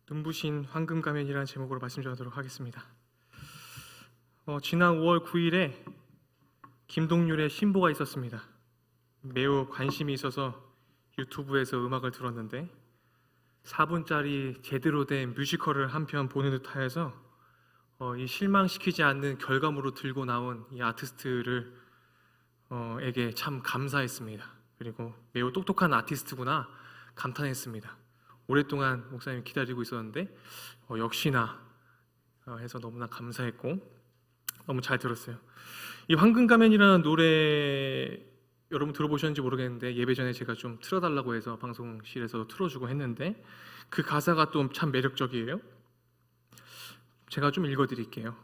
눈부신 황금 가면이라는 제목으로 말씀 전하도록 하겠습니다. 지난 5월 9일에 김동률의 신보가 있었습니다. 매우 관심이 있어서 유튜브에서 음악을 들었는데 4분짜리 제대로 된 뮤지컬을 한 편 보는 듯하여서 이 실망시키지 않는 결과물로 들고 나온 이 아티스트를 에게 참 감사했습니다. 그리고 매우 똑똑한 아티스트구나 감탄했습니다. 오랫동안 목사님이 기다리고 있었는데 역시나 해서 너무나 감사했고 너무 잘 들었어요. 이 황금 가면이라는 노래 여러분 들어보셨는지 모르겠는데 예배 전에 제가 좀 틀어달라고 해서 방송실에서 틀어주고 했는데 그 가사가 또 참 매력적이에요. 제가 좀 읽어드릴게요.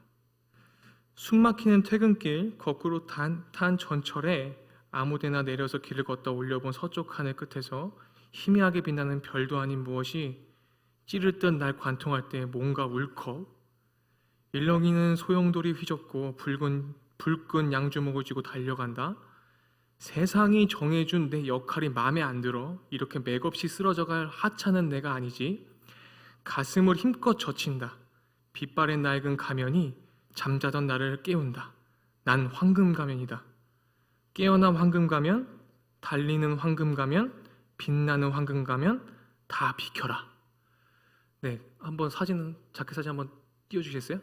숨막히는 퇴근길 거꾸로 탄 전철에 아무데나 내려서 길을 걷다 올려본 서쪽 하늘 끝에서 희미하게 빛나는 별도 아닌 무엇이 찌를 듯 날 관통할 때 뭔가 울컥. 일렁이는 소용돌이 휘젓고 붉은 양주먹을 쥐고 달려간다. 세상이 정해준 내 역할이 마음에 안 들어. 이렇게 맥없이 쓰러져갈 하찮은 내가 아니지. 가슴을 힘껏 젖힌다. 빛바랜 낡은 가면이 잠자던 나를 깨운다. 난 황금 가면이다. 깨어난 황금 가면, 달리는 황금 가면, 빛나는 황금 가면 다 비켜라. 네, 한번 자켓 사진 한번 띄워주시겠어요?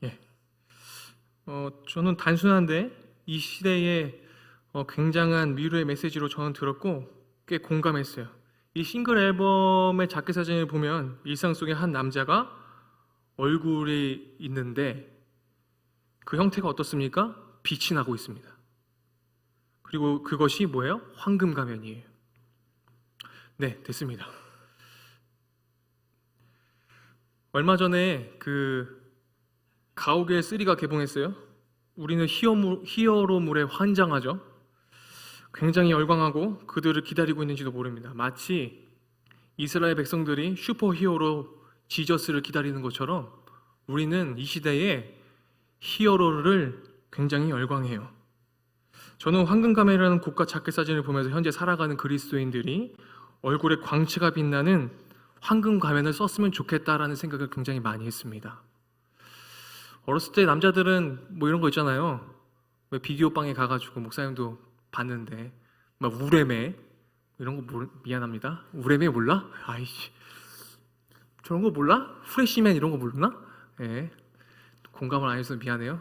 예. 저는 단순한데 이 시대에 굉장한 위로의 메시지로 저는 들었고 꽤 공감했어요. 이 싱글 앨범의 자켓 사진을 보면 일상 속의 한 남자가 얼굴이 있는데 그 형태가 어떻습니까? 빛이 나고 있습니다. 그리고 그것이 뭐예요? 황금 가면이에요. 네, 됐습니다. 얼마 전에 가오갤 3가 개봉했어요. 우리는 히어로물에 환장하죠. 굉장히 열광하고 그들을 기다리고 있는지도 모릅니다. 마치 이스라엘 백성들이 슈퍼히어로 지저스를 기다리는 것처럼 우리는 이 시대에 히어로를 굉장히 열광해요. 저는 황금 가면이라는 곡과 자켓 사진을 보면서 현재 살아가는 그리스도인들이 얼굴에 광채가 빛나는 황금 가면을 썼으면 좋겠다라는 생각을 굉장히 많이 했습니다. 어렸을 때 남자들은 뭐 이런 거 있잖아요. 왜 비디오방에 가가지고 목사님도 봤는데 막 우레메 이런 거 미안합니다. 우레메 몰라? 아이씨 저런 거 몰라? 프레시맨 이런 거 모르나? 예, 공감을 안 해서 미안해요.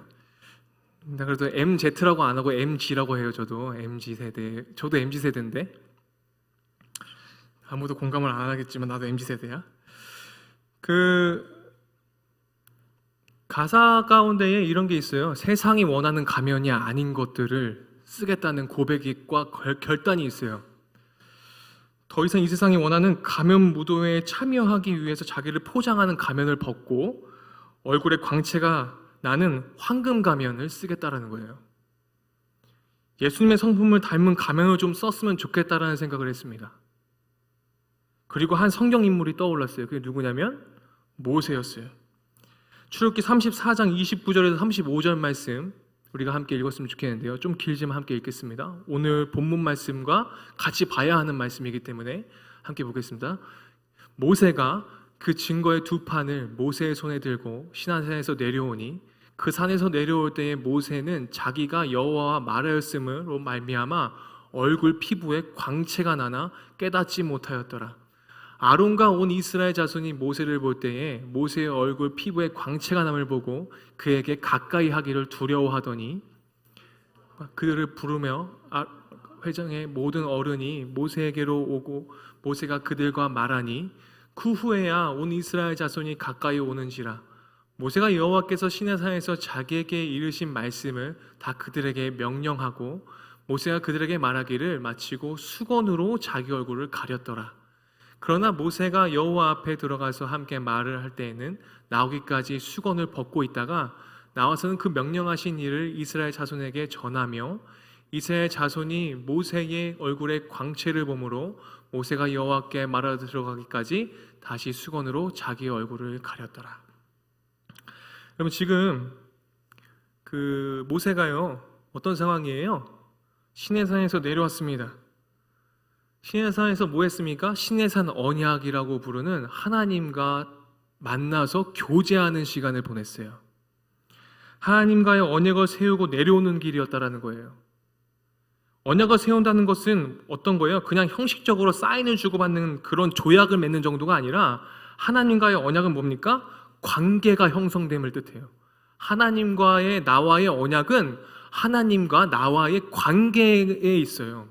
나 그래도 MZ라고 안 하고 MG라고 해요. 저도 MZ세대인데 아무도 공감을 안 하겠지만 나도 MZ세대야. 가사 가운데에 이런 게 있어요. 세상이 원하는 가면이 아닌 것들을 쓰겠다는 고백과 결단이 있어요. 더 이상 이 세상이 원하는 가면 무도회에 참여하기 위해서 자기를 포장하는 가면을 벗고 얼굴에 광채가 나는 황금 가면을 쓰겠다라는 거예요. 예수님의 성품을 닮은 가면을 좀 썼으면 좋겠다라는 생각을 했습니다. 그리고 한 성경 인물이 떠올랐어요. 그게 누구냐면 모세였어요. 출애굽기 34장 29절에서 35절 말씀 우리가 함께 읽었으면 좋겠는데요. 좀 길지만 함께 읽겠습니다. 오늘 본문 말씀과 같이 봐야 하는 말씀이기 때문에 함께 보겠습니다. 모세가 그 증거의 두 판을 모세의 손에 들고 시내산에서 내려오니 그 산에서 내려올 때에 모세는 자기가 여호와와 말하였음으로 말미암아 얼굴 피부에 광채가 나나 깨닫지 못하였더라. 아론과 온 이스라엘 자손이 모세를 볼 때에 모세의 얼굴 피부에 광채가 남을 보고 그에게 가까이 하기를 두려워하더니 그들을 부르며 회정의 모든 어른이 모세에게로 오고 모세가 그들과 말하니 그 후에야 온 이스라엘 자손이 가까이 오는지라. 모세가 여호와께서 시내산에서 자기에게 이르신 말씀을 다 그들에게 명령하고 모세가 그들에게 말하기를 마치고 수건으로 자기 얼굴을 가렸더라. 그러나 모세가 여호와 앞에 들어가서 함께 말을 할 때에는 나오기까지 수건을 벗고 있다가 나와서는 그 명령하신 일을 이스라엘 자손에게 전하며 이스라엘 자손이 모세의 얼굴에 광채를 보므로 모세가 여호와께 말하러 들어가기까지 다시 수건으로 자기 얼굴을 가렸더라. 여러분 지금 모세가요 어떤 상황이에요? 시내산에서 내려왔습니다. 시내산에서 뭐 했습니까? 시내산 언약이라고 부르는 하나님과 만나서 교제하는 시간을 보냈어요. 하나님과의 언약을 세우고 내려오는 길이었다라는 거예요. 언약을 세운다는 것은 어떤 거예요? 그냥 형식적으로 사인을 주고받는 그런 조약을 맺는 정도가 아니라 하나님과의 언약은 뭡니까? 관계가 형성됨을 뜻해요. 하나님과의 나와의 언약은 하나님과 나와의 관계에 있어요.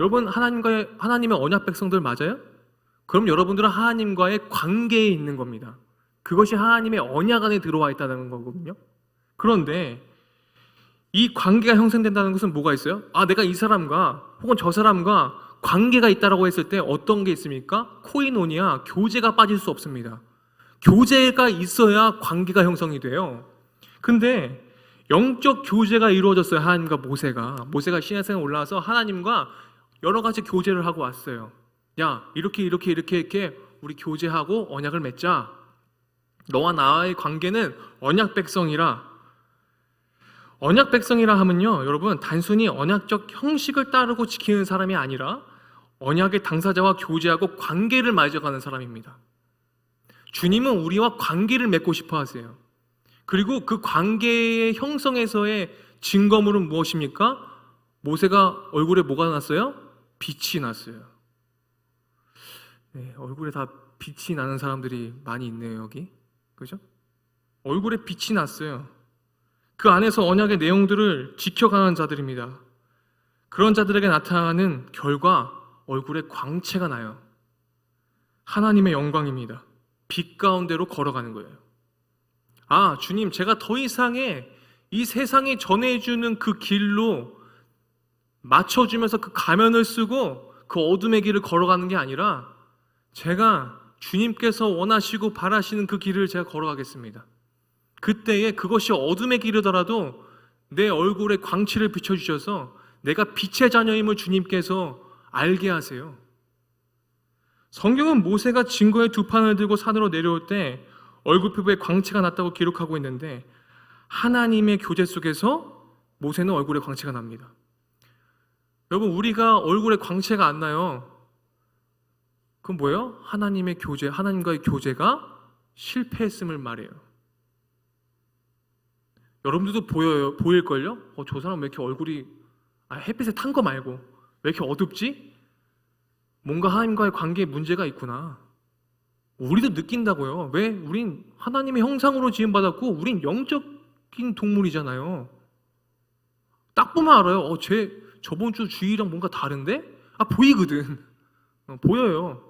여러분, 하나님의 언약 백성들 맞아요? 그럼 여러분들은 하나님과의 관계에 있는 겁니다. 그것이 하나님의 언약 안에 들어와 있다는 거거든요. 그런데 이 관계가 형성된다는 것은 뭐가 있어요? 내가 이 사람과 혹은 저 사람과 관계가 있다라고 했을 때 어떤 게 있습니까? 코이노니아, 교제가 빠질 수 없습니다. 교제가 있어야 관계가 형성이 돼요. 근데 영적 교제가 이루어졌어요. 하나님과 모세가 시내산에 올라와서 하나님과 여러 가지 교제를 하고 왔어요. 야, 이렇게 우리 교제하고 언약을 맺자. 너와 나의 관계는 언약 백성이라. 언약 백성이라 하면요, 여러분, 단순히 언약적 형식을 따르고 지키는 사람이 아니라 언약의 당사자와 교제하고 관계를 맺어가는 사람입니다. 주님은 우리와 관계를 맺고 싶어 하세요. 그리고 그 관계의 형성에서의 증거물은 무엇입니까? 모세가 얼굴에 뭐가 났어요? 빛이 났어요. 네, 얼굴에 다 빛이 나는 사람들이 많이 있네요, 여기. 그죠? 얼굴에 빛이 났어요. 그 안에서 언약의 내용들을 지켜가는 자들입니다. 그런 자들에게 나타나는 결과 얼굴에 광채가 나요. 하나님의 영광입니다. 빛 가운데로 걸어가는 거예요. 주님, 제가 더 이상의 이 세상이 전해주는 그 길로 맞춰주면서 그 가면을 쓰고 그 어둠의 길을 걸어가는 게 아니라 제가 주님께서 원하시고 바라시는 그 길을 제가 걸어가겠습니다. 그때에 그것이 어둠의 길이더라도 내 얼굴에 광채를 비춰주셔서 내가 빛의 자녀임을 주님께서 알게 하세요. 성경은 모세가 증거의 두 판을 들고 산으로 내려올 때 얼굴 피부에 광채가 났다고 기록하고 있는데 하나님의 교제 속에서 모세는 얼굴에 광채가 납니다. 여러분, 우리가 얼굴에 광채가 안 나요. 그건 뭐예요? 하나님과의 교제가 실패했음을 말해요. 여러분들도 보일걸요? 저 사람 왜 이렇게 얼굴이 햇빛에 탄 거 말고 왜 이렇게 어둡지? 뭔가 하나님과의 관계에 문제가 있구나. 우리도 느낀다고요. 왜? 우린 하나님의 형상으로 지음받았고 우린 영적인 동물이잖아요. 딱 보면 알아요. 저번 주 주일이랑 뭔가 다른데? 보이거든. 보여요.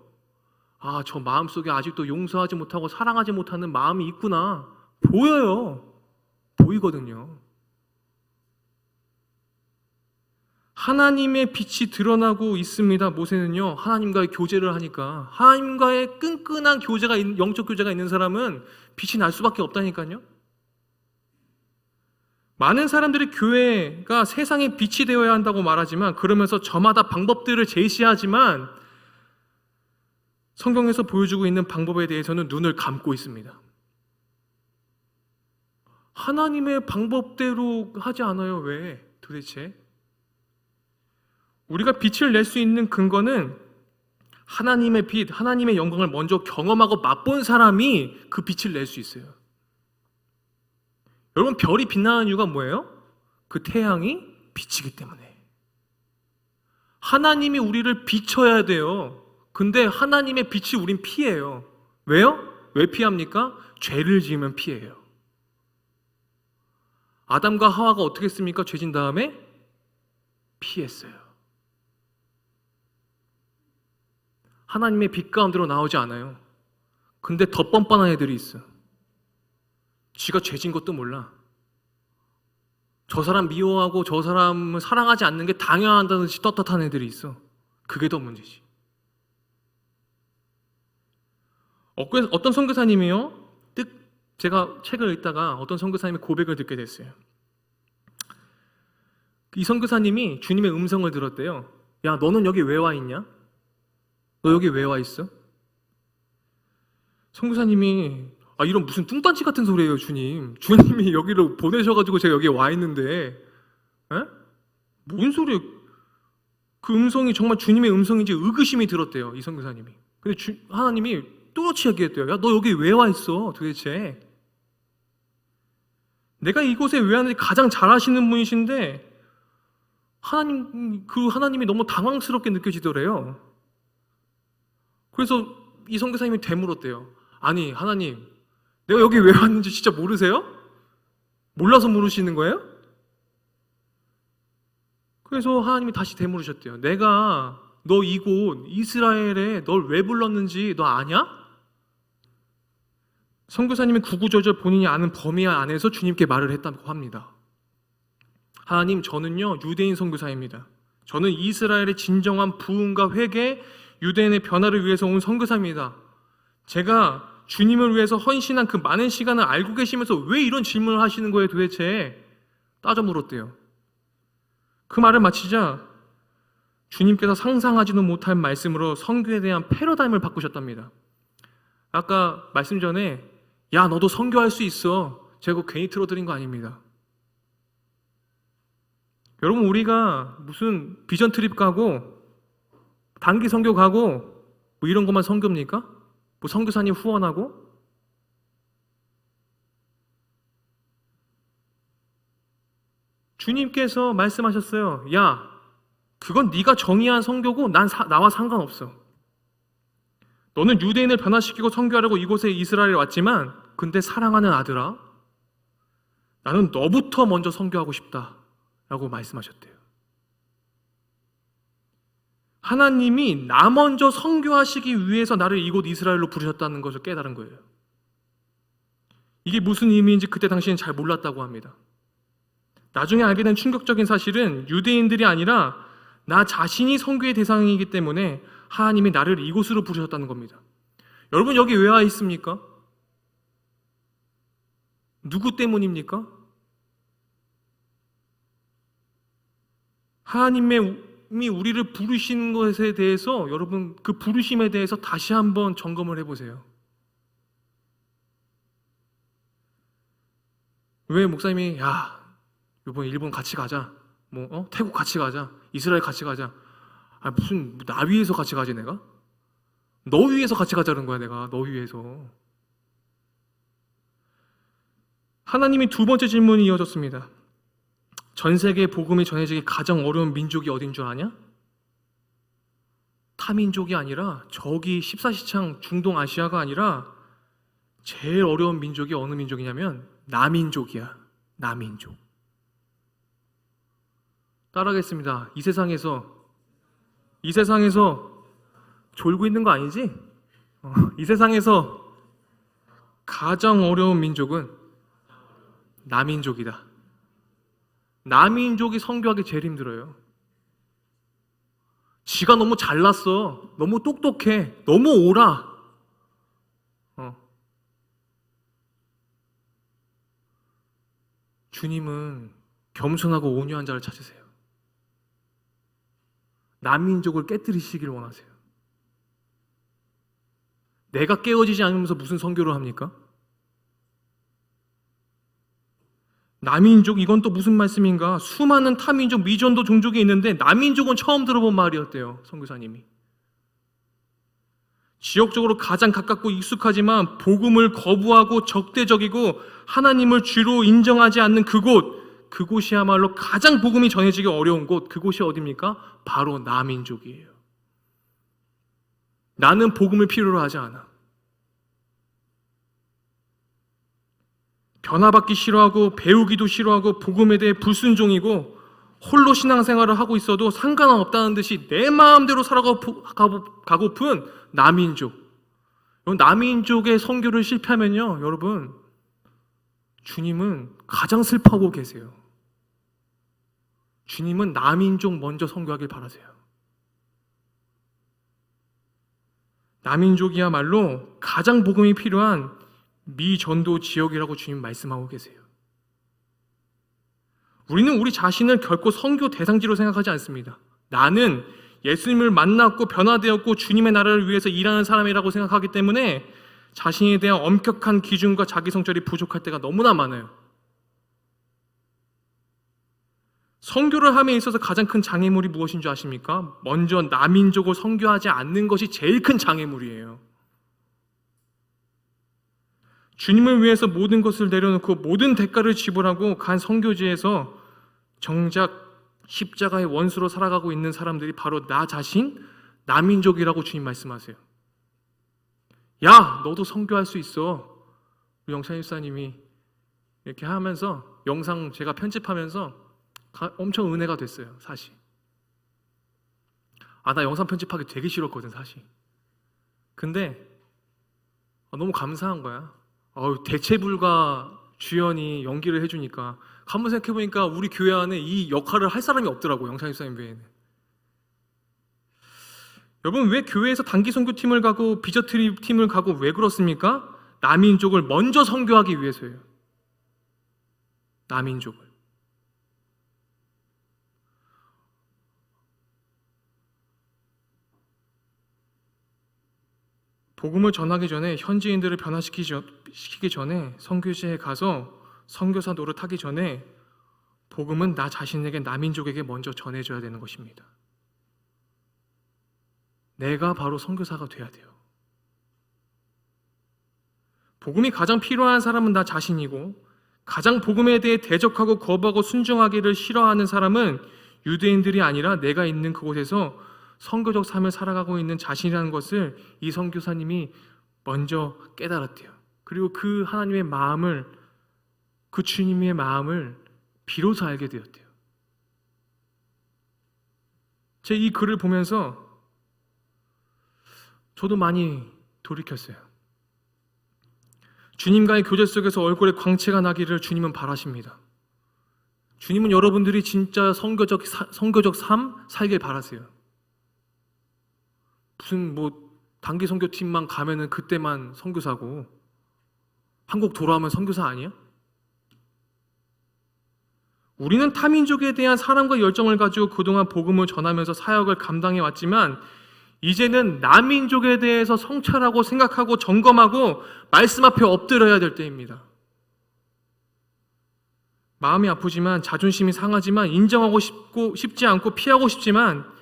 저 마음속에 아직도 용서하지 못하고 사랑하지 못하는 마음이 있구나. 보여요. 보이거든요. 하나님의 빛이 드러나고 있습니다. 모세는요, 하나님과의 교제를 하니까. 하나님과의 끈끈한 영적 교제가 있는 사람은 빛이 날 수밖에 없다니까요. 많은 사람들이 교회가 세상의 빛이 되어야 한다고 말하지만, 그러면서 저마다 방법들을 제시하지만 성경에서 보여주고 있는 방법에 대해서는 눈을 감고 있습니다. 하나님의 방법대로 하지 않아요. 왜? 도대체? 우리가 빛을 낼 수 있는 근거는 하나님의 빛, 하나님의 영광을 먼저 경험하고 맛본 사람이 그 빛을 낼 수 있어요. 여러분, 별이 빛나는 이유가 뭐예요? 그 태양이 비치기 때문에. 하나님이 우리를 비춰야 돼요. 근데 하나님의 빛이 우린 피해요. 왜요? 왜 피합니까? 죄를 지으면 피해요. 아담과 하와가 어떻게 했습니까? 죄진 다음에 피했어요. 하나님의 빛 가운데로 나오지 않아요. 근데 더 뻔뻔한 애들이 있어. 지가 죄진 것도 몰라. 저 사람 미워하고 저 사람을 사랑하지 않는 게 당연하다는 듯이 떳떳한 애들이 있어. 그게 더 문제지. 어떤 선교사님이요, 제가 책을 읽다가 어떤 선교사님의 고백을 듣게 됐어요. 이 선교사님이 주님의 음성을 들었대요. 야, 너는 여기 왜 와 있냐? 너 여기 왜 와 있어? 선교사님이 이런 무슨 뚱딴지 같은 소리예요, 주님. 주님이 여기로 보내셔가지고 제가 여기에 와 있는데, 뭔 소리예요? 그 음성이 정말 주님의 음성인지 의구심이 들었대요, 이 선교사님이. 근데 하나님이 또렷이 얘기했대요. 야, 너 여기 왜 와 있어 도대체? 내가 이곳에 왜 왔는지 가장 잘 아시는 분이신데 하나님이 너무 당황스럽게 느껴지더래요. 그래서 이 선교사님이 되물었대요. 아니 하나님, 내가 여기 왜 왔는지 진짜 모르세요? 몰라서 물으시는 거예요? 그래서 하나님이 다시 되물으셨대요. 내가 너 이곳 이스라엘에 널 왜 불렀는지 너 아냐? 선교사님이 구구절절 본인이 아는 범위 안에서 주님께 말을 했다고 합니다. 하나님, 저는요 유대인 선교사입니다. 저는 이스라엘의 진정한 부흥과 회개, 유대인의 변화를 위해서 온 선교사입니다. 제가 주님을 위해서 헌신한 그 많은 시간을 알고 계시면서 왜 이런 질문을 하시는 거예요 도대체? 따져 물었대요. 그 말을 마치자 주님께서 상상하지도 못할 말씀으로 선교에 대한 패러다임을 바꾸셨답니다. 아까 말씀 전에 야 너도 선교할 수 있어, 제가 그거 괜히 틀어드린 거 아닙니다. 여러분, 우리가 무슨 비전 트립 가고 단기 선교 가고 뭐 이런 것만 선교입니까? 뭐 선교사님 후원하고? 주님께서 말씀하셨어요. 야, 그건 네가 정의한 선교고 나와 상관없어. 너는 유대인을 변화시키고 선교하려고 이곳에 이스라엘에 왔지만 근데 사랑하는 아들아, 나는 너부터 먼저 선교하고 싶다 라고 말씀하셨대요. 하나님이 나 먼저 선교하시기 위해서 나를 이곳 이스라엘로 부르셨다는 것을 깨달은 거예요. 이게 무슨 의미인지 그때 당시엔 잘 몰랐다고 합니다. 나중에 알게 된 충격적인 사실은 유대인들이 아니라 나 자신이 선교의 대상이기 때문에 하나님이 나를 이곳으로 부르셨다는 겁니다. 여러분, 여기 왜 와 있습니까? 누구 때문입니까? 하나님이 우리를 부르신 것에 대해서, 여러분 그 부르심에 대해서 다시 한번 점검을 해보세요. 왜 목사님이 야 이번 일본 같이 가자, 태국 같이 가자, 이스라엘 같이 가자, 무슨 나 위해서 같이 가지? 내가? 너 위해서 같이 가자는 거야. 내가 너 위해서. 하나님이 두 번째 질문이 이어졌습니다. 전 세계에 복음이 전해지기 가장 어려운 민족이 어딘 줄 아냐? 타민족이 아니라 저기 14시창 중동 아시아가 아니라 제일 어려운 민족이 어느 민족이냐면 남인족이야. 남인족. 따라하겠습니다. 이 세상에서 졸고 있는 거 아니지? 이 세상에서 가장 어려운 민족은 남인족이다. 남인족이 선교하기 제일 힘들어요. 지가 너무 잘났어, 너무 똑똑해, 너무 옳아. 주님은 겸손하고 온유한 자를 찾으세요. 남민족을 깨뜨리시길 원하세요. 내가 깨어지지 않으면서 무슨 선교를 합니까? 남인족, 이건 또 무슨 말씀인가? 수많은 타민족, 미전도 종족이 있는데 남인족은 처음 들어본 말이었대요, 선교사님이. 지역적으로 가장 가깝고 익숙하지만 복음을 거부하고 적대적이고 하나님을 주로 인정하지 않는 그곳이야말로 가장 복음이 전해지기 어려운 곳, 그곳이 어디입니까? 바로 남인족이에요. 나는 복음을 필요로 하지 않아. 변화받기 싫어하고 배우기도 싫어하고 복음에 대해 불순종이고 홀로 신앙생활을 하고 있어도 상관없다는 듯이 내 마음대로 살아가고픈 남인족. 남인족의 선교를 실패하면요, 여러분, 주님은 가장 슬퍼하고 계세요. 주님은 남인족 먼저 선교하길 바라세요. 남인족이야말로 가장 복음이 필요한 미전도 지역이라고 주님 말씀하고 계세요. 우리는 우리 자신을 결코 선교 대상지로 생각하지 않습니다. 나는 예수님을 만났고 변화되었고 주님의 나라를 위해서 일하는 사람이라고 생각하기 때문에 자신에 대한 엄격한 기준과 자기 성찰이 부족할 때가 너무나 많아요. 선교를 함에 있어서 가장 큰 장애물이 무엇인 줄 아십니까? 먼저 남인족을 선교하지 않는 것이 제일 큰 장애물이에요. 주님을 위해서 모든 것을 내려놓고 모든 대가를 지불하고 간 선교지에서 정작 십자가의 원수로 살아가고 있는 사람들이 바로 나 자신 남인족이라고 주님 말씀하세요. 야, 너도 선교할 수 있어. 우리 영찬 집사님이 이렇게 하면서 영상 제가 편집하면서 엄청 은혜가 됐어요, 사실. 나 영상 편집하기 되게 싫었거든, 사실. 근데 너무 감사한 거야. 대체 불가 주연이 연기를 해주니까 한번 생각해보니까 우리 교회 안에 이 역할을 할 사람이 없더라고요, 영찬 집사님 외에는. 여러분, 왜 교회에서 단기 선교팀을 가고 비저트리 팀을 가고 왜 그렇습니까? 남인족을 먼저 선교하기 위해서예요. 남인족을. 복음을 전하기 전에, 현지인들을 변화시키기 전에, 선교지에 가서 선교사 노릇하기 전에 복음은 나 자신에게, 남인족에게 먼저 전해줘야 되는 것입니다. 내가 바로 선교사가 돼야 돼요. 복음이 가장 필요한 사람은 나 자신이고, 가장 복음에 대해 대적하고 거부하고 순종하기를 싫어하는 사람은 유대인들이 아니라 내가 있는 그곳에서 선교적 삶을 살아가고 있는 자신이라는 것을 이 선교사님이 먼저 깨달았대요. 그리고 그 하나님의 마음을, 그 주님의 마음을 비로소 알게 되었대요. 제 이 글을 보면서 저도 많이 돌이켰어요. 주님과의 교제 속에서 얼굴에 광채가 나기를 주님은 바라십니다. 주님은 여러분들이 진짜 선교적 삶 살길 바라세요. 무슨 단기 선교팀만 가면은 그때만 선교사고 한국 돌아오면 선교사 아니야? 우리는 타민족에 대한 사랑과 열정을 가지고 그동안 복음을 전하면서 사역을 감당해 왔지만 이제는 남인족에 대해서 성찰하고 생각하고 점검하고 말씀 앞에 엎드려야 될 때입니다. 마음이 아프지만, 자존심이 상하지만, 인정하고 싶지 않고 피하고 싶지만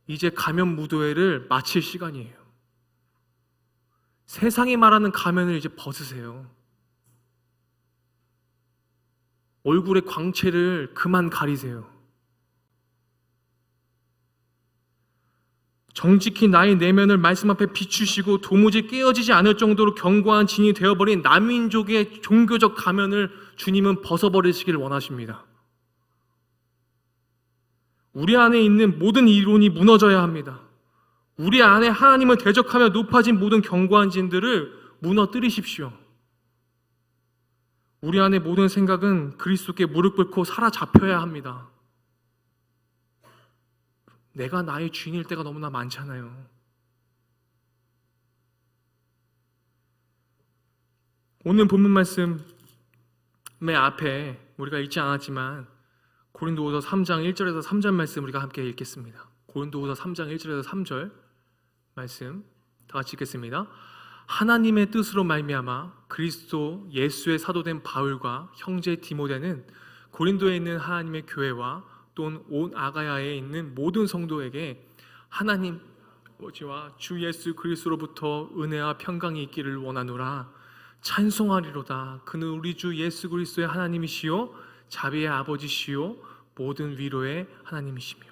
이제 가면 무도회를 마칠 시간이에요. 세상이 말하는 가면을 이제 벗으세요. 얼굴의 광채를 그만 가리세요. 정직히 나의 내면을 말씀 앞에 비추시고 도무지 깨어지지 않을 정도로 견고한 진이 되어버린 남인족의 종교적 가면을 주님은 벗어버리시길 원하십니다. 우리 안에 있는 모든 이론이 무너져야 합니다. 우리 안에 하나님을 대적하며 높아진 모든 견고한 진들을 무너뜨리십시오. 우리 안에 모든 생각은 그리스도께 무릎 꿇고 사로잡혀야 합니다. 내가 나의 주인일 때가 너무나 많잖아요. 오늘 본문 말씀의 앞에 우리가 읽지 않았지만 고린도후서 3장 1절에서 3절 말씀 우리가 함께 읽겠습니다. 고린도후서 3장 1절에서 3절 말씀 다 같이 읽겠습니다. 하나님의 뜻으로 말미암아 그리스도 예수의 사도된 바울과 형제 디모데는 고린도에 있는 하나님의 교회와 또는 온 아가야에 있는 모든 성도에게 하나님 아버지와 주 예수 그리스도로부터 은혜와 평강이 있기를 원하노라. 찬송하리로다. 그는 우리 주 예수 그리스도의 하나님이시요 자비의 아버지시요 모든 위로의 하나님이시며.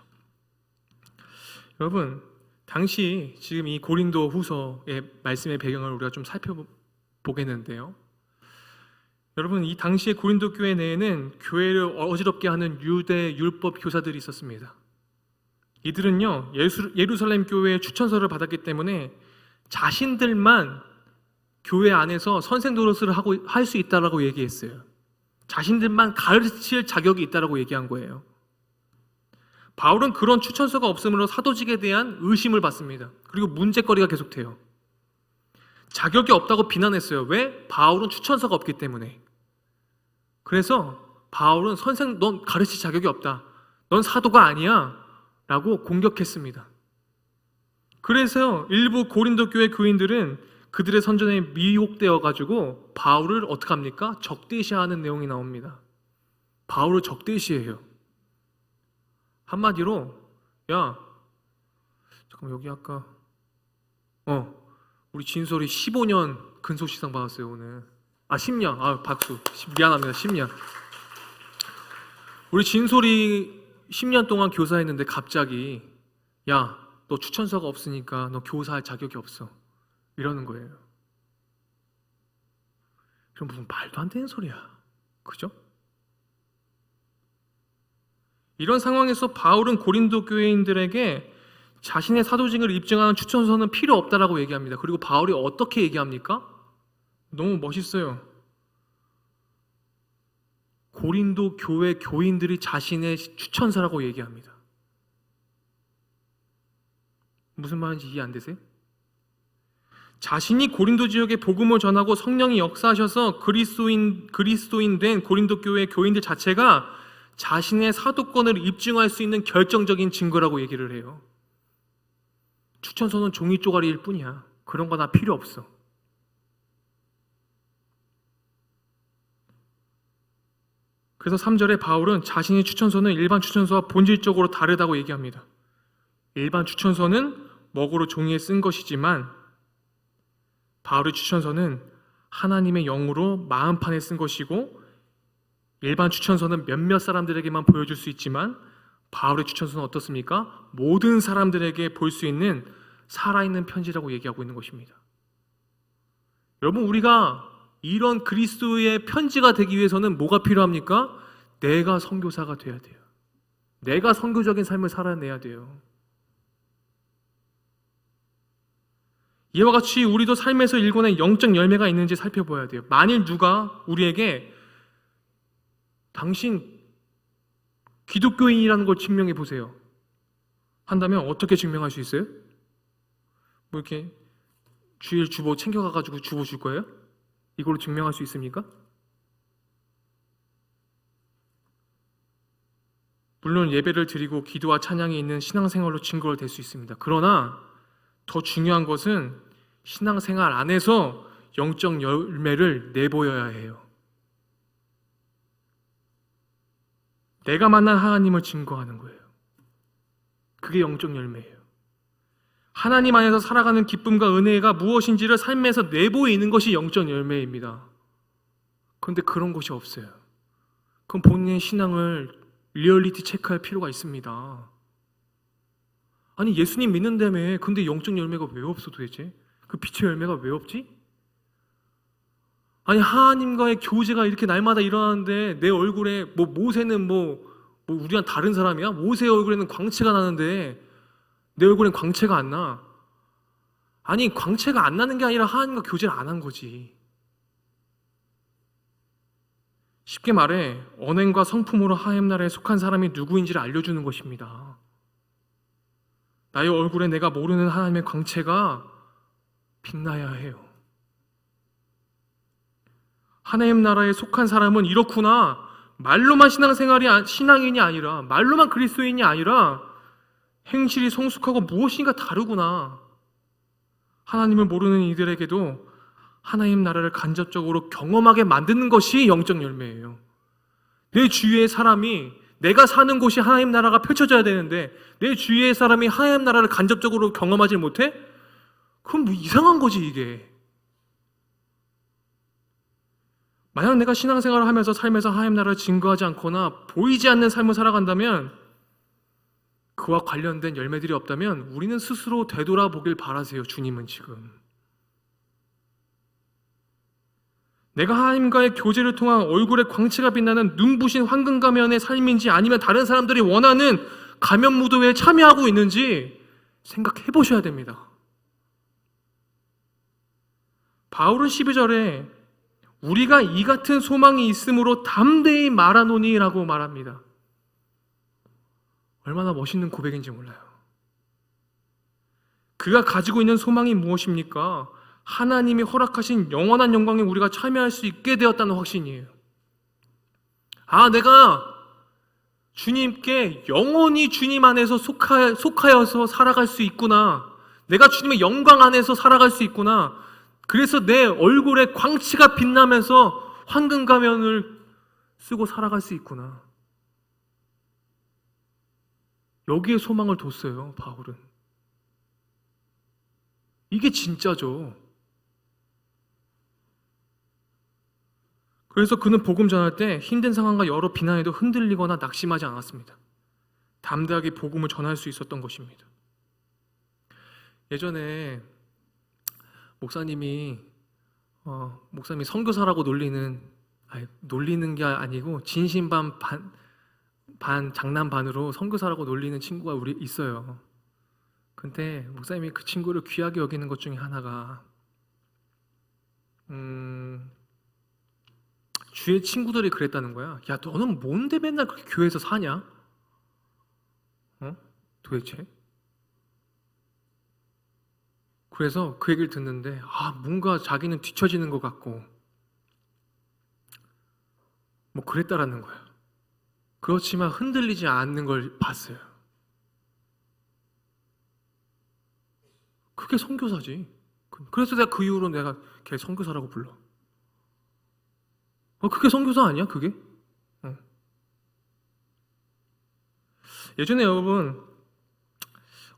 여러분, 당시 지금 이 고린도 후서의 말씀의 배경을 우리가 좀 살펴보겠는데요. 여러분, 이 당시의 고린도 교회 내에는 교회를 어지럽게 하는 유대 율법 교사들이 있었습니다. 이들은요, 예루살렘 교회의 추천서를 받았기 때문에 자신들만 교회 안에서 선생 노릇을 할 수 있다라고 얘기했어요. 자신들만 가르칠 자격이 있다라고 얘기한 거예요. 바울은 그런 추천서가 없으므로 사도직에 대한 의심을 받습니다. 그리고 문제거리가 계속돼요. 자격이 없다고 비난했어요. 왜? 바울은 추천서가 없기 때문에. 그래서 바울은 선생, 넌 가르칠 자격이 없다. 넌 사도가 아니야. 라고 공격했습니다. 그래서 일부 고린도 교회 교인들은 그들의 선전에 미혹되어 가지고 바울을 어떻게 합니까? 적대시하는 내용이 나옵니다. 바울을 적대시해요. 한마디로 야 잠깐만 여기 아까 우리 진솔이 15년 근속시상 받았어요 오늘. 10년. 박수. 미안합니다. 10년. 우리 진솔이 10년 동안 교사했는데 갑자기 야, 너 추천서가 없으니까 너 교사할 자격이 없어. 이러는 거예요. 그럼 무슨 말도 안 되는 소리야. 그죠? 이런 상황에서 바울은 고린도 교회인들에게 자신의 사도직을 입증하는 추천서는 필요 없다라고 얘기합니다. 그리고 바울이 어떻게 얘기합니까? 너무 멋있어요. 고린도 교회 교인들이 자신의 추천서라고 얘기합니다. 무슨 말인지 이해 안 되세요? 자신이 고린도 지역에 복음을 전하고 성령이 역사하셔서 그리스도인 된 고린도 교회 교인들 자체가 자신의 사도권을 입증할 수 있는 결정적인 증거라고 얘기를 해요. 추천서는 종이 쪼가리일 뿐이야. 그런 거 다 필요 없어. 그래서 3절에 바울은 자신의 추천서는 일반 추천서와 본질적으로 다르다고 얘기합니다. 일반 추천서는 먹으로 종이에 쓴 것이지만 바울의 추천서는 하나님의 영으로 마음판에 쓴 것이고, 일반 추천서는 몇몇 사람들에게만 보여줄 수 있지만 바울의 추천서는 어떻습니까? 모든 사람들에게 볼 수 있는 살아있는 편지라고 얘기하고 있는 것입니다. 여러분, 우리가 이런 그리스도의 편지가 되기 위해서는 뭐가 필요합니까? 내가 선교사가 돼야 돼요. 내가 선교적인 삶을 살아내야 돼요. 이와 같이 우리도 삶에서 일궈낸 영적 열매가 있는지 살펴봐야 돼요. 만일 누가 우리에게 당신 기독교인이라는 걸 증명해 보세요 한다면 어떻게 증명할 수 있어요? 뭐 이렇게 주일 주보 챙겨가가지고 주보 줄 거예요? 이걸로 증명할 수 있습니까? 물론 예배를 드리고 기도와 찬양이 있는 신앙생활로 증거가 될 수 있습니다. 그러나 더 중요한 것은 신앙생활 안에서 영적 열매를 내보여야 해요. 내가 만난 하나님을 증거하는 거예요. 그게 영적 열매예요. 하나님 안에서 살아가는 기쁨과 은혜가 무엇인지를 삶에서 내보이는 것이 영적 열매입니다. 그런데 그런 것이 없어요. 그럼 본인의 신앙을 리얼리티 체크할 필요가 있습니다. 아니, 예수님 믿는다며. 근데 영적 열매가 왜 없어 도대체? 그 빛의 열매가 왜 없지? 아니, 하나님과의 교제가 이렇게 날마다 일어나는데 내 얼굴에 모세는 우리랑 다른 사람이야? 모세의 얼굴에는 광채가 나는데 내 얼굴엔 광채가 안 나. 아니, 광채가 안 나는 게 아니라 하나님과 교제를 안 한 거지. 쉽게 말해 언행과 성품으로 하나님 나라에 속한 사람이 누구인지를 알려주는 것입니다. 나의 얼굴에 내가 모르는 하나님의 광채가 빛나야 해요. 하나님 나라에 속한 사람은 이렇구나. 말로만 신앙인이 아니라, 말로만 그리스도인이 아니라 행실이 성숙하고 무엇인가 다르구나. 하나님을 모르는 이들에게도 하나님 나라를 간접적으로 경험하게 만드는 것이 영적 열매예요. 내 주위의 사람이, 내가 사는 곳이 하나님 나라가 펼쳐져야 되는데 내 주위의 사람이 하나님 나라를 간접적으로 경험하지 못해? 그럼 이상한 거지 이게. 만약 내가 신앙생활을 하면서 삶에서 하나님 나라를 증거하지 않거나 보이지 않는 삶을 살아간다면, 그와 관련된 열매들이 없다면 우리는 스스로 되돌아보길 바라세요. 주님은 지금 내가 하나님과의 교제를 통한 얼굴에 광채가 빛나는 눈부신 황금 가면의 삶인지, 아니면 다른 사람들이 원하는 가면 무도회에 참여하고 있는지 생각해 보셔야 됩니다. 바울은 12절에 우리가 이 같은 소망이 있으므로 담대히 말하노니라고 말합니다. 얼마나 멋있는 고백인지 몰라요. 그가 가지고 있는 소망이 무엇입니까? 하나님이 허락하신 영원한 영광에 우리가 참여할 수 있게 되었다는 확신이에요. 내가 주님께 영원히 주님 안에서 속하여서 살아갈 수 있구나. 내가 주님의 영광 안에서 살아갈 수 있구나. 그래서 내 얼굴에 광채가 빛나면서 황금 가면을 쓰고 살아갈 수 있구나. 여기에 소망을 뒀어요, 바울은. 이게 진짜죠. 그래서 그는 복음 전할 때 힘든 상황과 여러 비난에도 흔들리거나 낙심하지 않았습니다. 담대하게 복음을 전할 수 있었던 것입니다. 예전에 목사님이 선교사라고 놀리는 게 아니고 진심 반 장난 반으로 선교사라고 놀리는 친구가 우리 있어요. 근데 목사님이 그 친구를 귀하게 여기는 것 중에 하나가 주의 친구들이 그랬다는 거야. 야, 너는 뭔데 맨날 그렇게 교회에서 사냐? 도대체? 그래서 그 얘기를 듣는데 뭔가 자기는 뒤처지는 것 같고 뭐 그랬다라는 거야. 그렇지만 흔들리지 않는 걸 봤어요. 그게 선교사지. 그래서 내가 그 이후로 내가 걔 선교사라고 불러. 그게 선교사 아니야? 그게? 예전에 여러분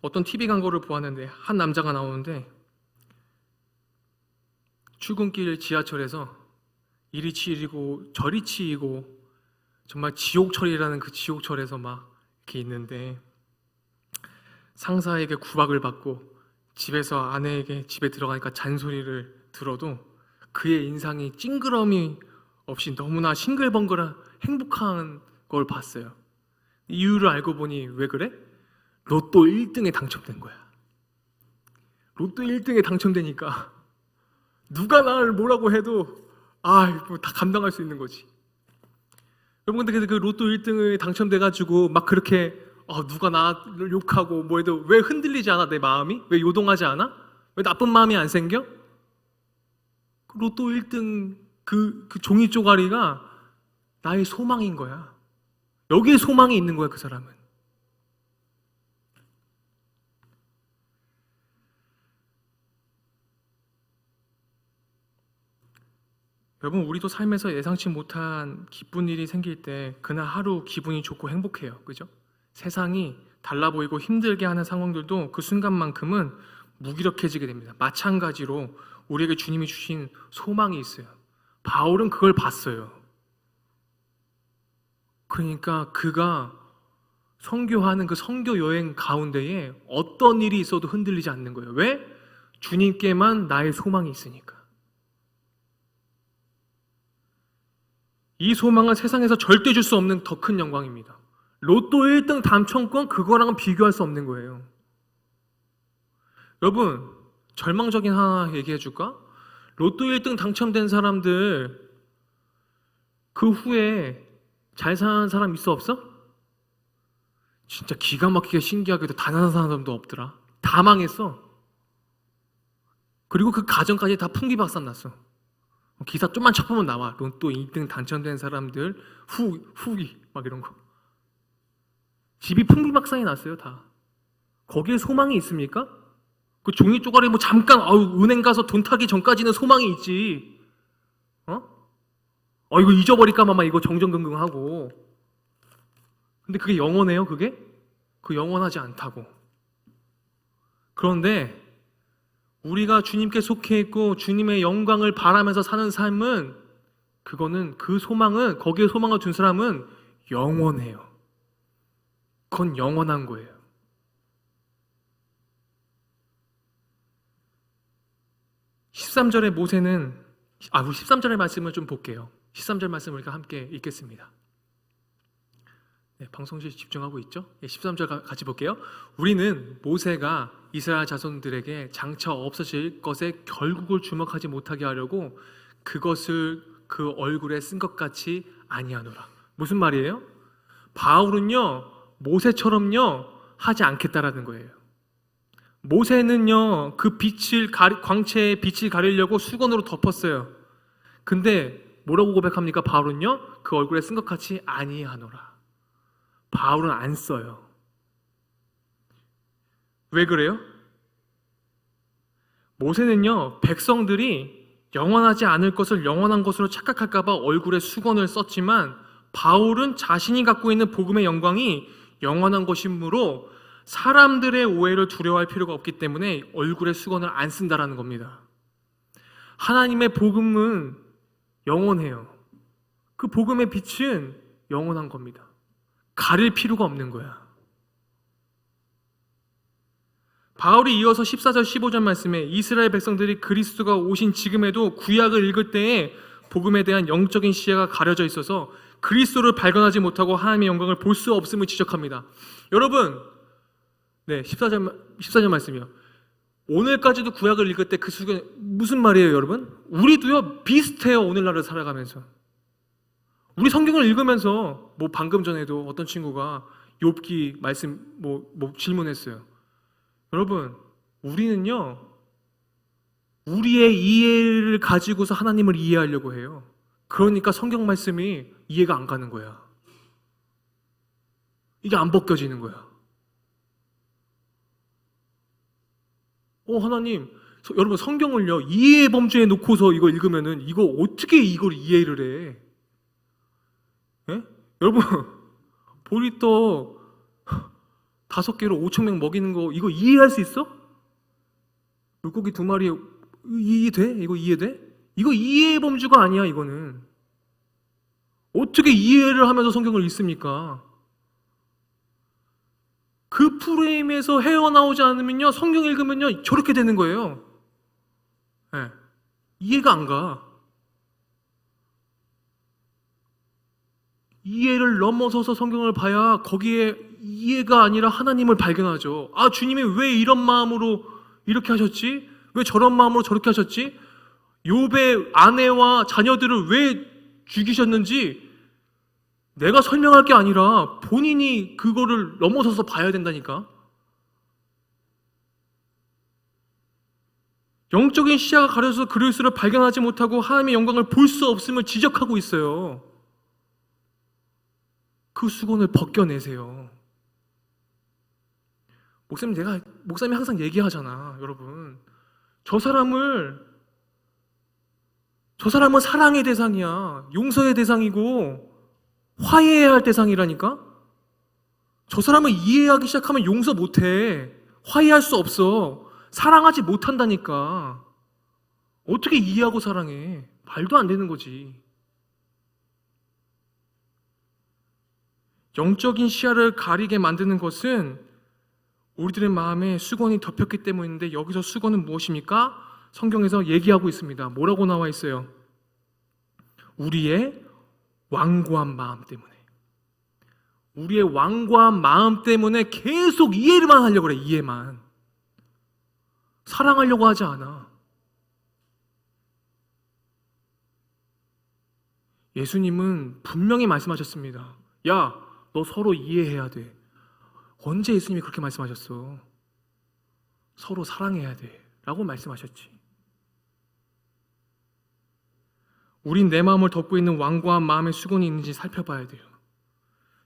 어떤 TV 광고를 보았는데 한 남자가 나오는데 출근길 지하철에서 이리 치이고 저리 치이고 정말 지옥철이라는 그 지옥철에서 막 이렇게 있는데 상사에게 구박을 받고 집에서 아내에게 집에 들어가니까 잔소리를 들어도 그의 인상이 찡그러미 없이 너무나 싱글벙글한 행복한 걸 봤어요. 이유를 알고 보니 왜 그래? 로또 1등에 당첨된 거야. 로또 1등에 당첨되니까 누가 나를 뭐라고 해도 다 감당할 수 있는 거지. 여러분, 근데 그 로또 1등에 당첨돼가지고 막 그렇게 누가 나를 욕하고 뭐 해도 왜 흔들리지 않아? 내 마음이? 왜 요동하지 않아? 왜 나쁜 마음이 안 생겨? 그 로또 1등 그 종이 쪼가리가 나의 소망인 거야. 여기에 소망이 있는 거야, 그 사람은. 여러분, 우리도 삶에서 예상치 못한 기쁜 일이 생길 때 그날 하루 기분이 좋고 행복해요. 그죠? 세상이 달라 보이고 힘들게 하는 상황들도 그 순간만큼은 무기력해지게 됩니다. 마찬가지로 우리에게 주님이 주신 소망이 있어요. 바울은 그걸 봤어요. 그러니까 그가 선교하는 그 선교 여행 가운데에 어떤 일이 있어도 흔들리지 않는 거예요. 왜? 주님께만 나의 소망이 있으니까. 이 소망은 세상에서 절대 줄 수 없는 더 큰 영광입니다. 로또 1등 당첨권 그거랑은 비교할 수 없는 거예요. 여러분, 절망적인 하나 얘기해 줄까? 로또 1등 당첨된 사람들 그 후에 잘 사는 사람 있어 없어? 진짜 기가 막히게 신기하게도 단 한 사람도 없더라. 다 망했어. 그리고 그 가정까지 다 풍비박산 났어. 기사 좀만 쳐보면 나와. 로또 1등 당첨된 사람들 후기 막 이런 거. 집이 풍비박산이 났어요, 다. 거기에 소망이 있습니까? 그 종이 쪼가리 뭐 잠깐 은행 가서 돈 타기 전까지는 소망이 있지. 이거 잊어버릴까 봐 이거 정정긍긍하고. 근데 그게 영원해요, 그게? 그 영원하지 않다고. 그런데 우리가 주님께 속해 있고 주님의 영광을 바라면서 사는 삶은 그거는 그 소망은 거기에 소망을 둔 사람은 영원해요. 그건 영원한 거예요. 우리 13절의 말씀을 좀 볼게요. 13절 말씀을 우리가 함께 읽겠습니다. 네, 방송실 집중하고 있죠? 13절 같이 볼게요. 우리는 모세가 이스라엘 자손들에게 장차 없어질 것에 결국을 주목하지 못하게 하려고 그것을 그 얼굴에 쓴 것 같이 아니하노라. 무슨 말이에요? 바울은요 모세처럼요 하지 않겠다라는 거예요. 모세는요 그 광채의 빛을 가리려고 수건으로 덮었어요. 근데 뭐라고 고백합니까? 바울은요 그 얼굴에 쓴 것 같이 아니하노라. 바울은 안 써요. 왜 그래요? 모세는요 백성들이 영원하지 않을 것을 영원한 것으로 착각할까 봐 얼굴에 수건을 썼지만 바울은 자신이 갖고 있는 복음의 영광이 영원한 것이므로 사람들의 오해를 두려워할 필요가 없기 때문에 얼굴에 수건을 안 쓴다라는 겁니다. 하나님의 복음은 영원해요. 그 복음의 빛은 영원한 겁니다. 가릴 필요가 없는 거야. 바울이 이어서 14절 15절 말씀에 이스라엘 백성들이 그리스도가 오신 지금에도 구약을 읽을 때에 복음에 대한 영적인 시야가 가려져 있어서 그리스도를 발견하지 못하고 하나님의 영광을 볼 수 없음을 지적합니다. 여러분, 14절 말씀이요. 오늘까지도 구약을 읽을 때 그 수건 무슨 말이에요, 여러분? 우리도요 비슷해요. 오늘날을 살아가면서 우리 성경을 읽으면서 방금 전에도 어떤 친구가 욥기 말씀 질문했어요. 여러분, 우리는요 우리의 이해를 가지고서 하나님을 이해하려고 해요. 그러니까 성경 말씀이 이해가 안 가는 거야. 이게 안 벗겨지는 거야. 하나님, 여러분 성경을요 이해의 범주에 놓고서 이거 읽으면은 이거 어떻게 이걸 이해를 해? 예? 여러분 보리떡 5개로 5,000명 먹이는 거 이거 이해할 수 있어? 물고기 2마리에 이해돼? 이거 이해돼? 이거 이해의 범주가 아니야. 이거는 어떻게 이해를 하면서 성경을 읽습니까? 그 프레임에서 헤어나오지 않으면요 성경 읽으면요 저렇게 되는 거예요. 네. 이해가 안 가. 이해를 넘어서서 성경을 봐야 거기에 이해가 아니라 하나님을 발견하죠. 아, 주님이 왜 이런 마음으로 이렇게 하셨지? 왜 저런 마음으로 저렇게 하셨지? 욥의 아내와 자녀들을 왜 죽이셨는지 내가 설명할 게 아니라 본인이 그거를 넘어서서 봐야 된다니까. 영적인 시야가 가려져서 그리스도를 발견하지 못하고 하나님의 영광을 볼 수 없음을 지적하고 있어요. 그 수건을 벗겨내세요. 목사님이 항상 얘기하잖아, 여러분. 저 사람은 사랑의 대상이야. 용서의 대상이고 화해해야 할 대상이라니까? 저 사람을 이해하기 시작하면 용서 못해. 화해할 수 없어. 사랑하지 못한다니까. 어떻게 이해하고 사랑해? 말도 안 되는 거지. 영적인 시야를 가리게 만드는 것은 우리들의 마음에 수건이 덮였기 때문인데 여기서 수건은 무엇입니까? 성경에서 얘기하고 있습니다. 뭐라고 나와 있어요? 우리의 완고한 마음 때문에. 우리의 완고한 마음 때문에 계속 이해만 하려고 그래. 이해만. 사랑하려고 하지 않아. 예수님은 분명히 말씀하셨습니다. 야, 너 서로 이해해야 돼. 언제 예수님이 그렇게 말씀하셨어? 서로 사랑해야 돼 라고 말씀하셨지. 우린 내 마음을 덮고 있는 완고한 마음의 수건이 있는지 살펴봐야 돼요.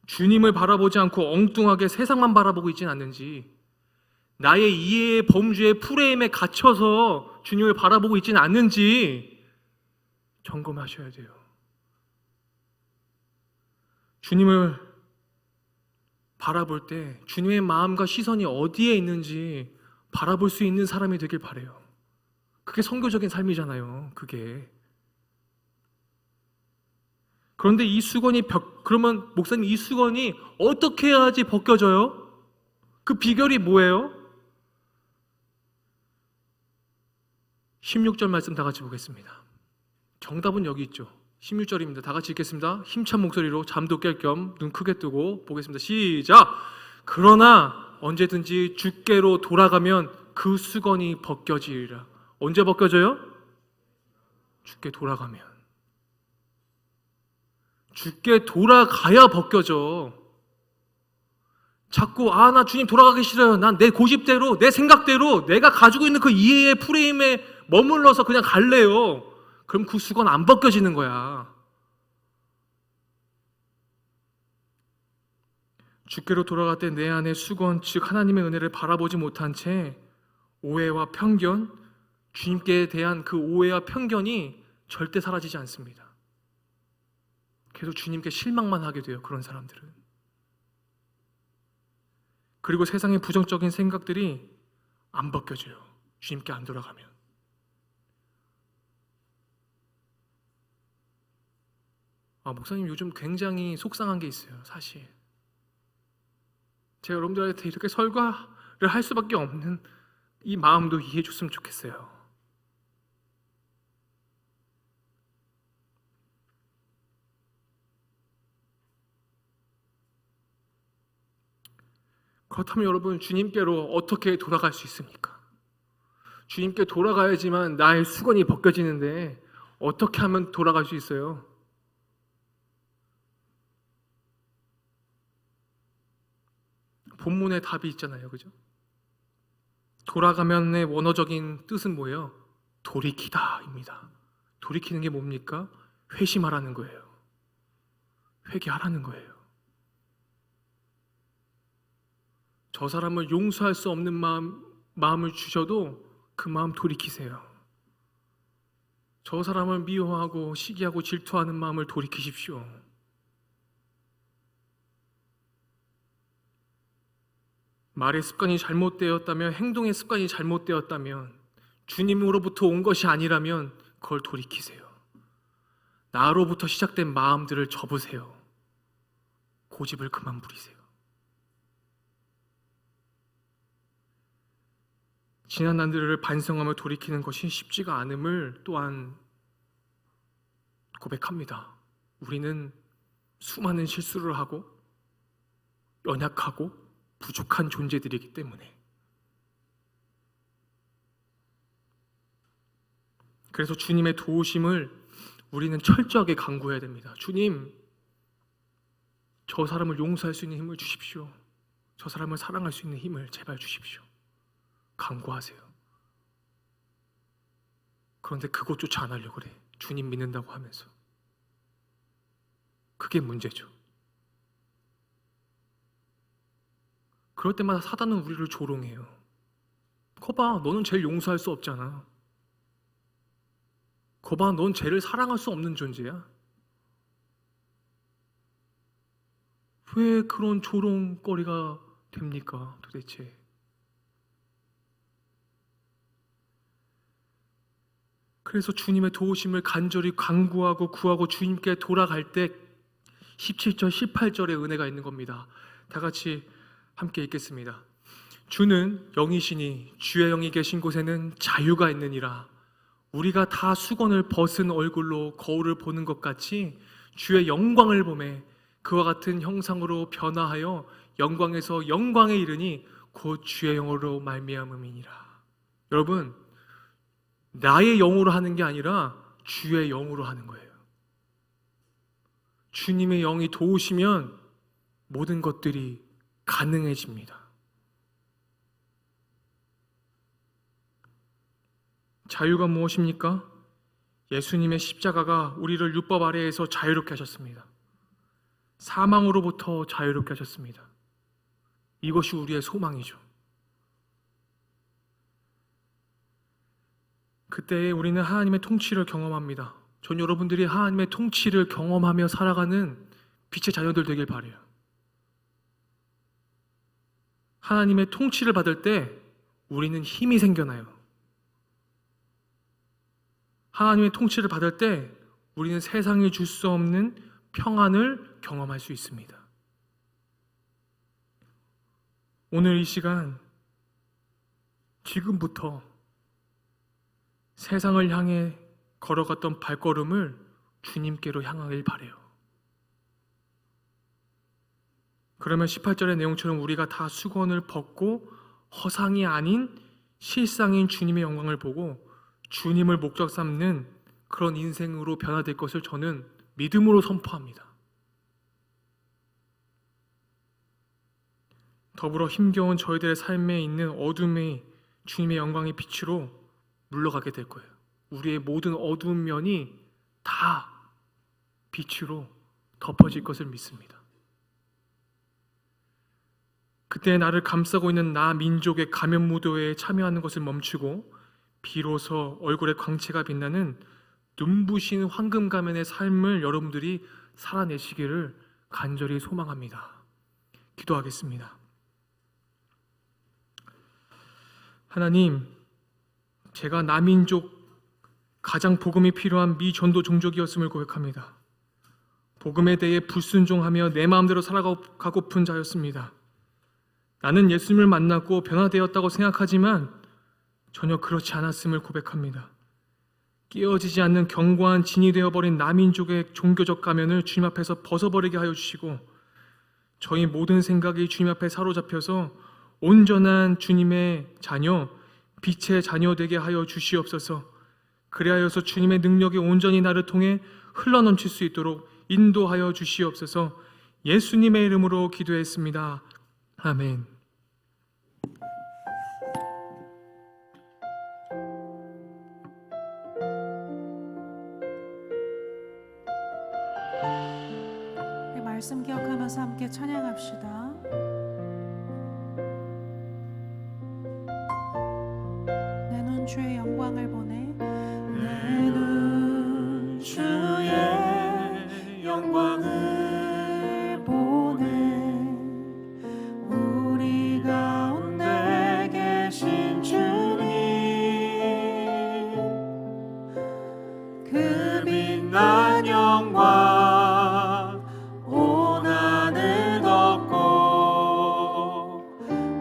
주님을 바라보지 않고 엉뚱하게 세상만 바라보고 있지는 않는지, 나의 이해의 범주의 프레임에 갇혀서 주님을 바라보고 있지는 않는지 점검하셔야 돼요. 주님을 바라볼 때 주님의 마음과 시선이 어디에 있는지 바라볼 수 있는 사람이 되길 바라요. 그게 선교적인 삶이잖아요. 그게. 그런데 이 수건이 그러면 목사님, 이 수건이 어떻게 해야지 벗겨져요? 그 비결이 뭐예요? 16절 말씀 다 같이 보겠습니다. 정답은 여기 있죠. 16절입니다. 다 같이 읽겠습니다. 힘찬 목소리로 잠도 깰 겸 눈 크게 뜨고 보겠습니다. 시작! 그러나 언제든지 주께로 돌아가면 그 수건이 벗겨지리라. 언제 벗겨져요? 주께 돌아가면. 주께 돌아가야 벗겨져. 자꾸 나 주님 돌아가기 싫어요. 난 내 고집대로, 내 생각대로 내가 가지고 있는 그 이해의 프레임에 머물러서 그냥 갈래요. 그럼 그 수건 안 벗겨지는 거야. 주께로 돌아갈 때 내 안에 수건, 즉 하나님의 은혜를 바라보지 못한 채 오해와 편견, 주님께 대한 그 오해와 편견이 절대 사라지지 않습니다. 계속 주님께 실망만 하게 돼요. 그런 사람들은. 그리고 세상의 부정적인 생각들이 안 벗겨져요. 주님께 안 돌아가면. 목사님 요즘 굉장히 속상한 게 있어요. 사실 제가 여러분들한테 이렇게 설교를 할 수밖에 없는 이 마음도 이해해 줬으면 좋겠어요. 그렇다면 여러분, 주님께로 어떻게 돌아갈 수 있습니까? 주님께 돌아가야지만 나의 수건이 벗겨지는데 어떻게 하면 돌아갈 수 있어요? 본문에 답이 있잖아요. 그죠? 돌아가면의 원어적인 뜻은 뭐예요? 돌이키다입니다. 돌이키는 게 뭡니까? 회심하라는 거예요. 회개하라는 거예요. 저 사람을 용서할 수 없는 마음을 주셔도 그 마음 돌이키세요. 저 사람을 미워하고 시기하고 질투하는 마음을 돌이키십시오. 말의 습관이 잘못되었다면, 행동의 습관이 잘못되었다면, 주님으로부터 온 것이 아니라면 그걸 돌이키세요. 나로부터 시작된 마음들을 접으세요. 고집을 그만 부리세요. 지난 날들을 반성하며 돌이키는 것이 쉽지가 않음을 또한 고백합니다. 우리는 수많은 실수를 하고 연약하고 부족한 존재들이기 때문에. 그래서 주님의 도우심을 우리는 철저하게 간구해야 됩니다. 주님, 저 사람을 용서할 수 있는 힘을 주십시오. 저 사람을 사랑할 수 있는 힘을 제발 주십시오. 간구하세요. 그런데 그것조차 안 하려고 그래. 주님 믿는다고 하면서. 그게 문제죠. 그럴 때마다 사단은 우리를 조롱해요. 거봐, 너는 쟤를 용서할 수 없잖아. 거봐, 넌 쟤를 사랑할 수 없는 존재야. 왜 그런 조롱거리가 됩니까, 도대체? 그래서 주님의 도우심을 간절히 간구하고 구하고 주님께 돌아갈 때 17절, 18절의 은혜가 있는 겁니다. 다 같이 함께 읽겠습니다. 주는 영이시니 주의 영이 계신 곳에는 자유가 있느니라. 우리가 다 수건을 벗은 얼굴로 거울을 보는 것 같이 주의 영광을 보매 그와 같은 형상으로 변화하여 영광에서 영광에 이르니 곧 주의 영으로 말미암음이니라. 여러분, 나의 영으로 하는 게 아니라 주의 영으로 하는 거예요. 주님의 영이 도우시면 모든 것들이 가능해집니다. 자유가 무엇입니까? 예수님의 십자가가 우리를 율법 아래에서 자유롭게 하셨습니다. 사망으로부터 자유롭게 하셨습니다. 이것이 우리의 소망이죠. 그때 우리는 하나님의 통치를 경험합니다. 전 여러분들이 하나님의 통치를 경험하며 살아가는 빛의 자녀들 되길 바라요. 하나님의 통치를 받을 때 우리는 힘이 생겨나요. 하나님의 통치를 받을 때 우리는 세상이 줄 수 없는 평안을 경험할 수 있습니다. 오늘 이 시간, 지금부터 세상을 향해 걸어갔던 발걸음을 주님께로 향하길 바라요. 그러면 18절의 내용처럼 우리가 다 수건을 벗고 허상이 아닌 실상인 주님의 영광을 보고 주님을 목적 삼는 그런 인생으로 변화될 것을 저는 믿음으로 선포합니다. 더불어 힘겨운 저희들의 삶에 있는 어둠의 주님의 영광의 빛으로 물러가게 될 거예요. 우리의 모든 어두운 면이 다 빛으로 덮어질 것을 믿습니다. 그때 나를 감싸고 있는 나 민족의 가면 무도회에 참여하는 것을 멈추고 비로소 얼굴에 광채가 빛나는 눈부신 황금 가면의 삶을 여러분들이 살아내시기를 간절히 소망합니다. 기도하겠습니다. 하나님, 제가 나민족 가장 복음이 필요한 미전도 종족이었음을 고백합니다. 복음에 대해 불순종하며 내 마음대로 살아가고픈 자였습니다. 나는 예수님을 만났고 변화되었다고 생각하지만 전혀 그렇지 않았음을 고백합니다. 깨어지지 않는 견고한 진이 되어버린 나민족의 종교적 가면을 주님 앞에서 벗어버리게 하여 주시고, 저희 모든 생각이 주님 앞에 사로잡혀서 온전한 주님의 자녀, 빛의 자녀 되게 하여 주시옵소서. 그리하여서 주님의 능력이 온전히 나를 통해 흘러넘칠 수 있도록 인도하여 주시옵소서. 예수님의 이름으로 기도했습니다. 아멘. 말씀 기억하면서 함께 찬양합시다. 내 눈 주의 영광을 보네. 내 눈 주의 영광을 보네. 우리 가운데 계신 주님, 그 빛난 영광 온 하늘 덮고,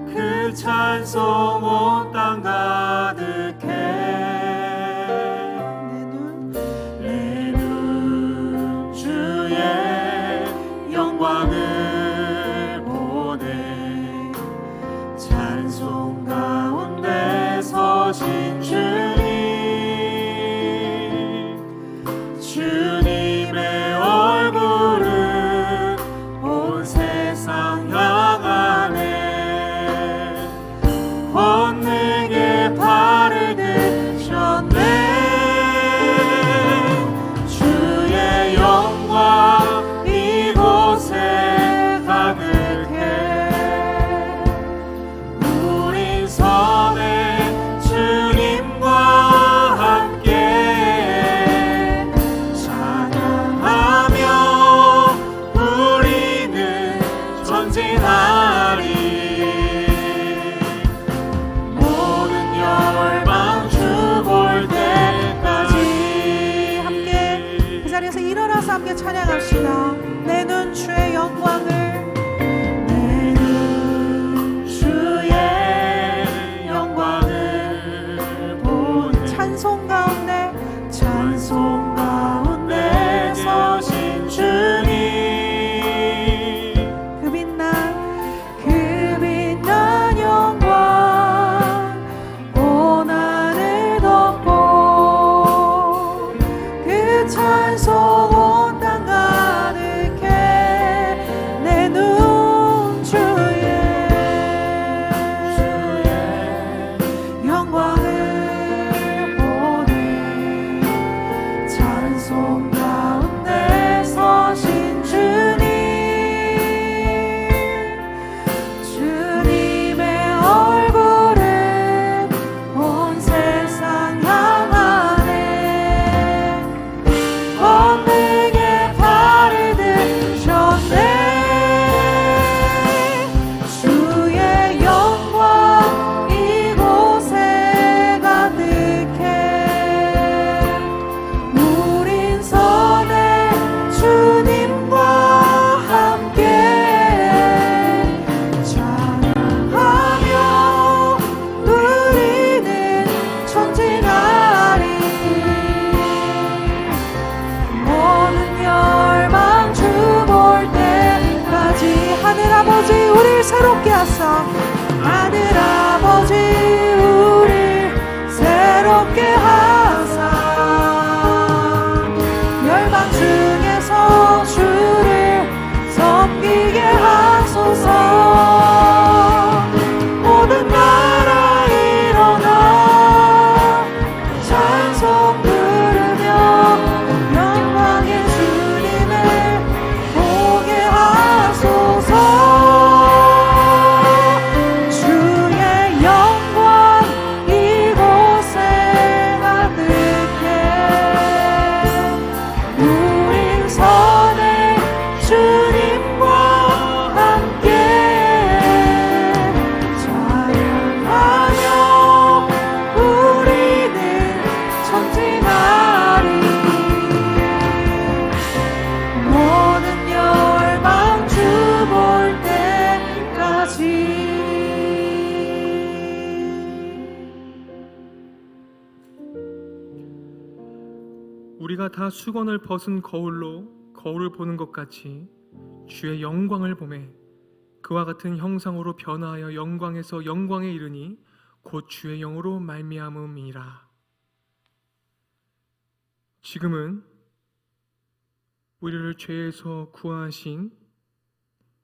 그 찬송 온 땅 가득해. 내 눈 주의 영광을 보네. 찬송 가운데 서신 주님, 주님의 얼굴은 온 세상 향하네. 권능의 발을 드셨네. 주의 영광 이곳에 가득해. 우린 섬에 주님과 함께 찬양하며 우리는 전진하리. 모든 열방 주 볼 때까지. 함께 그 자리에서 일어나서 함께 찬양합시다. 내 눈 주의 영광을, 내 눈 주의 영광을 보네. 찬송 가운데 찬송 가운데 서신 주님, 그 빛난 영광 온 하늘 덮고, 그 찬송 온 땅 가득해. 내 눈 주의 영광을 보네. 찬송 가운데 서신 주님, 주님의 얼굴은 온 세상 향하네. 권능의 발을 드셨네. 주의 영광 이곳에 가득해. 우린 선해 주님과 함께 찬양하며 우리는 전진하리. 모든 열방 주 볼 때까지. 하늘아버지 우리를 새롭게 하사, 하늘아버지 우리를 새롭게 하사, 열방 중에서 주를 섬기게 하소서. 모든 나라 일어나 찬송 부르며 영광의 주님을 보게 하소서. 주의 영광 이곳에 가득 우리가 다 수건을 벗은 거울로 거울을 보는 것 같이 주의 영광을 보매 그와 같은 형상으로 변화하여 영광에서 영광에 이르니 곧 주의 영으로 말미암음이라. 지금은 우리를 죄에서 구하신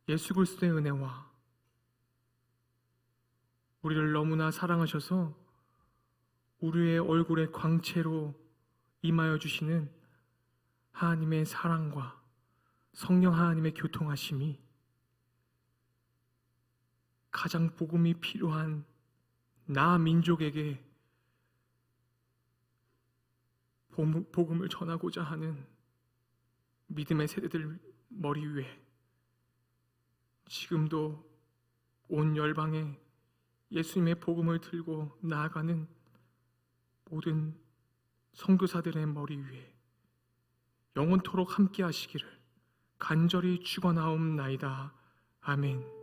예수 그리스도의 은혜와 우리를 너무나 사랑하셔서 우리의 얼굴에 광채로 임하여 주시는 하나님의 사랑과 성령 하나님의 교통하심이 가장 복음이 필요한 나 민족에게 복음을 전하고자 하는 믿음의 세대들 머리 위에 지금도 온 열방에 예수님의 복음을 들고 나아가는 모든 선교사들의 머리 위에 영원토록 함께 하시기를 간절히 축원하옵나이다. 아멘.